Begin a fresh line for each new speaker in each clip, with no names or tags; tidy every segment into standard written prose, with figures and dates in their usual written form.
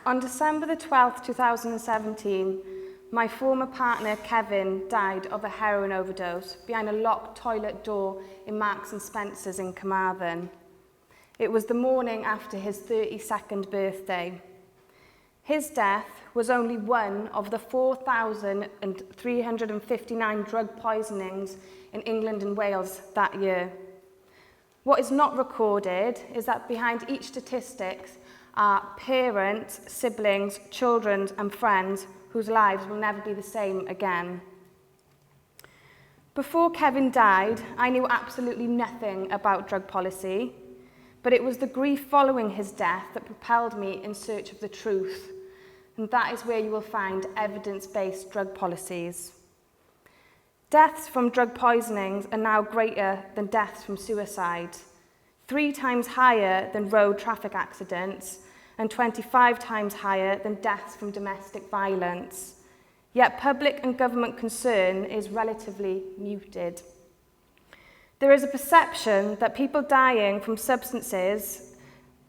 On December the 12th, 2017, my former partner Kevin died of a heroin overdose behind a locked toilet door in Marks and Spencer's in Carmarthen. It was the morning after his 32nd birthday. His death was only one of the 4,359 drug poisonings in England and Wales that year. What is not recorded is that behind each statistic are parents, siblings, children and friends whose lives will never be the same again. Before Kevin died, I knew absolutely nothing about drug policy, but it was the grief following his death that propelled me in search of the truth, and that is where you will find evidence-based drug policies. Deaths from drug poisonings are now greater than deaths from suicide, 3 times higher than road traffic accidents, and 25 times higher than deaths from domestic violence. Yet public and government concern is relatively muted. There is a perception that people dying from substances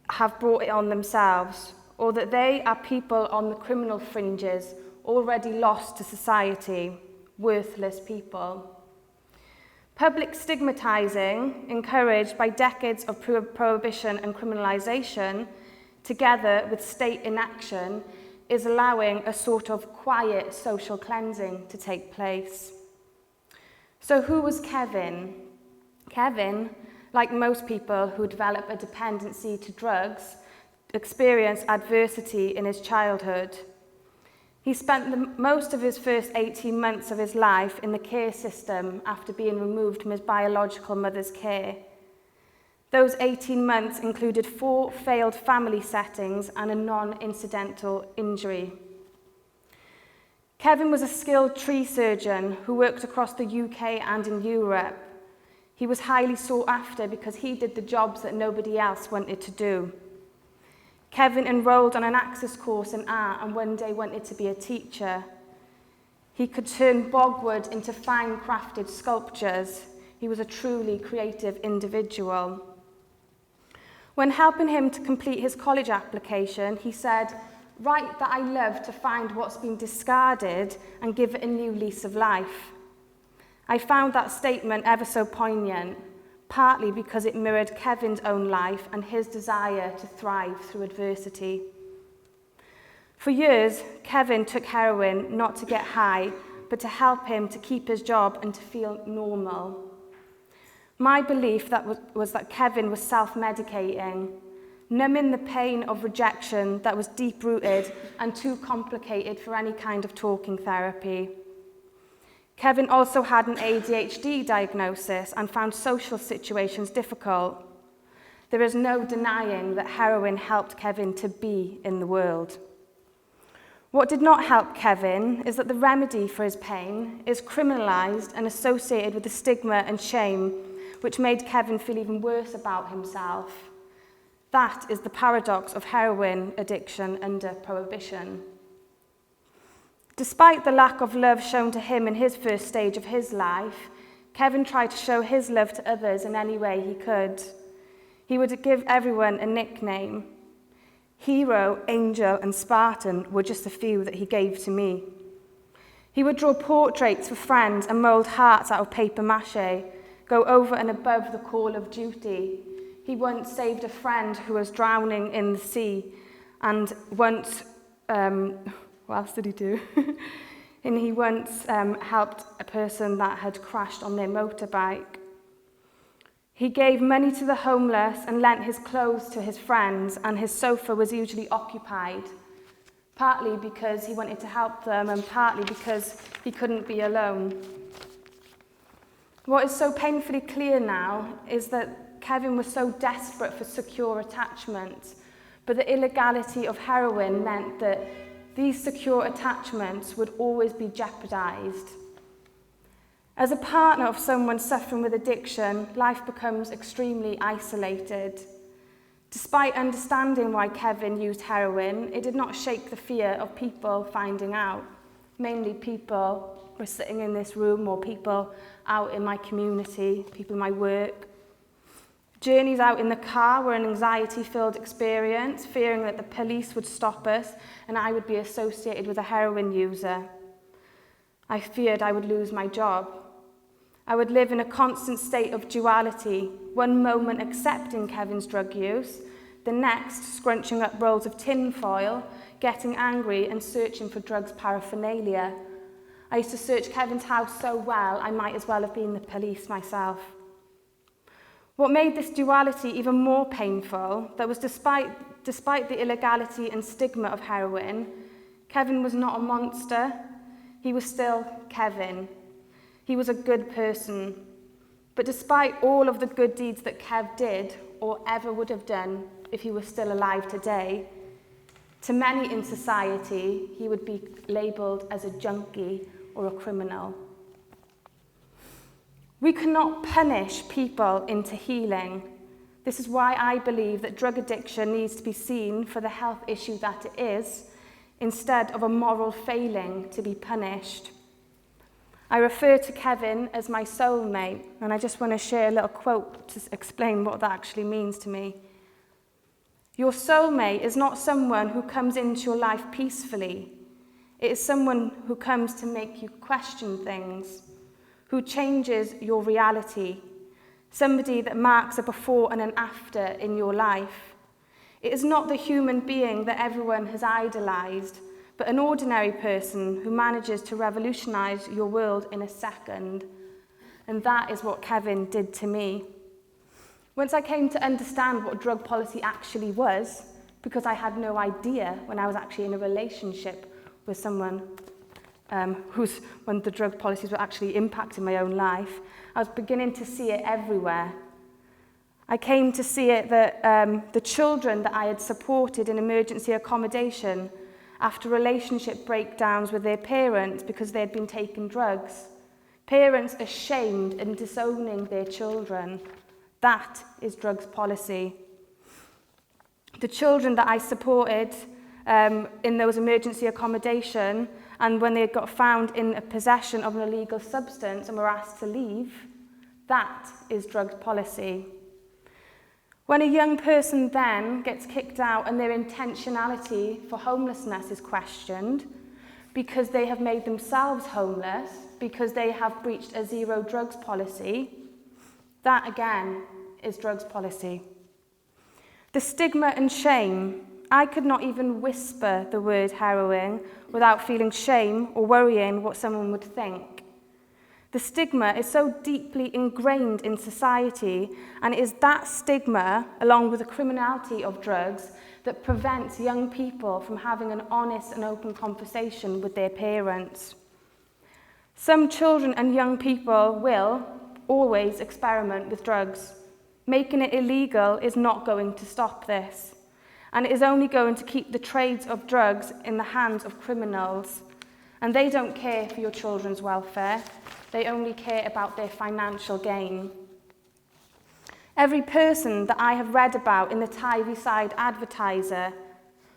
have brought it on themselves, or that they are people on the criminal fringes, already lost to society, worthless people. Public stigmatizing, encouraged by decades of prohibition and criminalization, together with state inaction, is allowing a sort of quiet social cleansing to take place. So who was Kevin? Kevin, like most people who develop a dependency to drugs, experienced adversity in his childhood. He spent most of his first 18 months of his life in the care system after being removed from his biological mother's care. Those 18 months included 4 failed family settings and a non-incidental injury. Kevin was a skilled tree surgeon who worked across the UK and in Europe. He was highly sought after because he did the jobs that nobody else wanted to do. Kevin enrolled on an access course in art and one day wanted to be a teacher. He could turn bogwood into fine crafted sculptures. He was a truly creative individual. When helping him to complete his college application, he said, "Write that I love to find what's been discarded and give it a new lease of life." I found that statement ever so poignant, partly because it mirrored Kevin's own life and his desire to thrive through adversity. For years, Kevin took heroin not to get high, but to help him to keep his job and to feel normal. My belief was that Kevin was self-medicating, numbing the pain of rejection that was deep-rooted and too complicated for any kind of talking therapy. Kevin also had an ADHD diagnosis and found social situations difficult. There is no denying that heroin helped Kevin to be in the world. What did not help Kevin is that the remedy for his pain is criminalized and associated with the stigma and shame, which made Kevin feel even worse about himself. That is the paradox of heroin addiction under prohibition. Despite the lack of love shown to him in his first stage of his life, Kevin tried to show his love to others in any way he could. He would give everyone a nickname. Hero, Angel, and Spartan were just a few that he gave to me. He would draw portraits for friends and mould hearts out of paper mache, go over and above the call of duty. He once saved a friend who was drowning in the sea, and once, what else did he do? And he once helped a person that had crashed on their motorbike. He gave money to the homeless and lent his clothes to his friends, and his sofa was usually occupied, partly because he wanted to help them and partly because he couldn't be alone. What is so painfully clear now is that Kevin was so desperate for secure attachment, but the illegality of heroin meant that these secure attachments would always be jeopardized. As a partner of someone suffering with addiction, life becomes extremely isolated. Despite understanding why Kevin used heroin, it did not shake the fear of people finding out, mainly people who are sitting in this room or people out in my community, people in my work. Journeys out in the car were an anxiety-filled experience, fearing that the police would stop us and I would be associated with a heroin user. I feared I would lose my job. I would live in a constant state of duality, one moment accepting Kevin's drug use, the next scrunching up rolls of tin foil, getting angry and searching for drugs paraphernalia. I used to search Kevin's house so well I might as well have been the police myself. What made this duality even more painful, that was despite the illegality and stigma of heroin, Kevin was not a monster. He was still Kevin. He was a good person. But despite all of the good deeds that Kev did, or ever would have done if he was still alive today, to many in society, he would be labelled as a junkie or a criminal. We cannot punish people into healing. This is why I believe that drug addiction needs to be seen for the health issue that it is, instead of a moral failing to be punished. I refer to Kevin as my soulmate, and I just want to share a little quote to explain what that actually means to me. Your soulmate is not someone who comes into your life peacefully. It is someone who comes to make you question things, who changes your reality, somebody that marks a before and an after in your life. It is not the human being that everyone has idolized, but an ordinary person who manages to revolutionize your world in a second. And that is what Kevin did to me. Once I came to understand what drug policy actually was, because I had no idea when I was actually in a relationship with someone when the drug policies were actually impacting my own life, I was beginning to see it everywhere. I came to see it that the children that I had supported in emergency accommodation after relationship breakdowns with their parents because they had been taking drugs, parents ashamed and disowning their children, that is drugs policy. The children that I supported in those emergency accommodation, and when they got found in a possession of an illegal substance and were asked to leave, that is drug policy. When a young person then gets kicked out and their intentionality for homelessness is questioned because they have made themselves homeless, because they have breached a zero drugs policy, that again is drugs policy. The stigma and shame. I could not even whisper the word heroin without feeling shame or worrying what someone would think. The stigma is so deeply ingrained in society, and it is that stigma, along with the criminality of drugs, that prevents young people from having an honest and open conversation with their parents. Some children and young people will always experiment with drugs. Making it illegal is not going to stop this. And it is only going to keep the trades of drugs in the hands of criminals. And they don't care for your children's welfare. They only care about their financial gain. Every person that I have read about in the Tyvyside Advertiser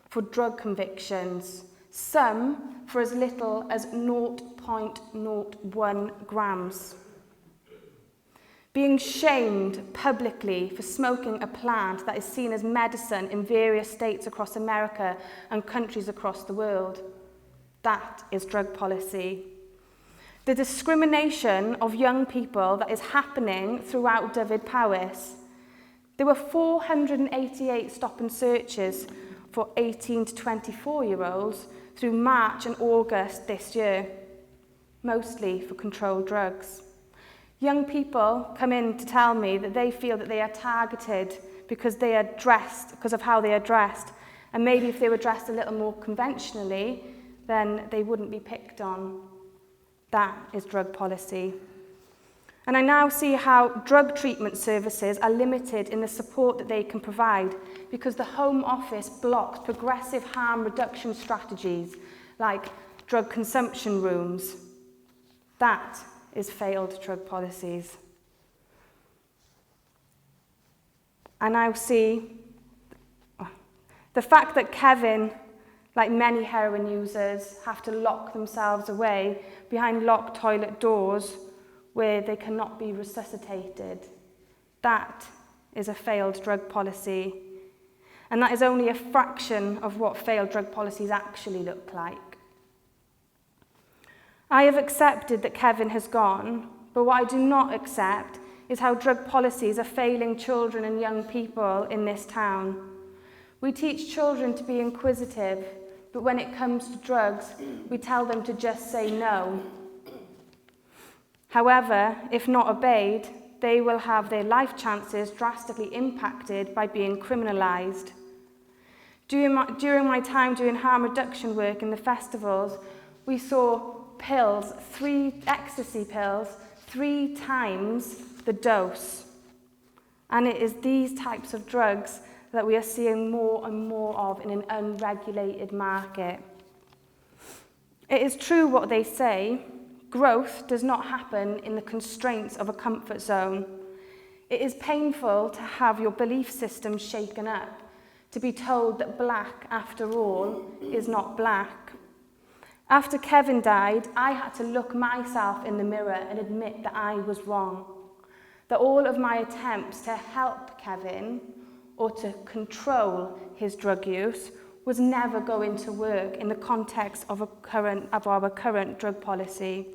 for drug convictions, some for as little as 0.01 grams. Being shamed publicly for smoking a plant that is seen as medicine in various states across America and countries across the world. That is drug policy. The discrimination of young people that is happening throughout Dyfed-Powys. There were 488 stop and searches for 18 to 24-year-olds through March and August this year, mostly for controlled drugs. Young people come in to tell me that they feel that they are targeted because they are dressed, because of how they are dressed. And maybe if they were dressed a little more conventionally, then they wouldn't be picked on. That is drug policy. And I now see how drug treatment services are limited in the support that they can provide because the Home Office blocks progressive harm reduction strategies like drug consumption rooms. That is failed drug policies. I now see the fact that Kevin, like many heroin users, have to lock themselves away behind locked toilet doors where they cannot be resuscitated. That is a failed drug policy. And that is only a fraction of what failed drug policies actually look like. I have accepted that Kevin has gone, but what I do not accept is how drug policies are failing children and young people in this town. We teach children to be inquisitive, but when it comes to drugs, we tell them to just say no. However, if not obeyed, they will have their life chances drastically impacted by being criminalised. During my time doing harm reduction work in the festivals, we saw pills, 3 ecstasy pills, 3 times the dose. And it is these types of drugs that we are seeing more and more of in an unregulated market. It is true what they say, growth does not happen in the constraints of a comfort zone. It is painful to have your belief system shaken up, to be told that black, after all, is not black. After Kevin died, I had to look myself in the mirror and admit that I was wrong, that all of my attempts to help Kevin or to control his drug use was never going to work in the context of our current drug policy.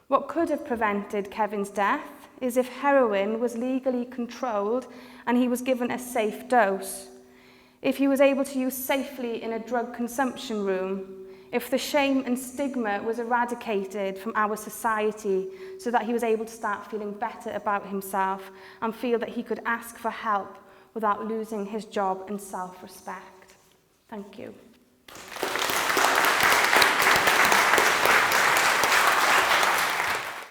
What could have prevented Kevin's death is if heroin was legally controlled and he was given a safe dose, if he was able to use safely in a drug consumption room, if the shame and stigma was eradicated from our society so that he was able to start feeling better about himself and feel that he could ask for help without losing his job and self-respect. Thank you.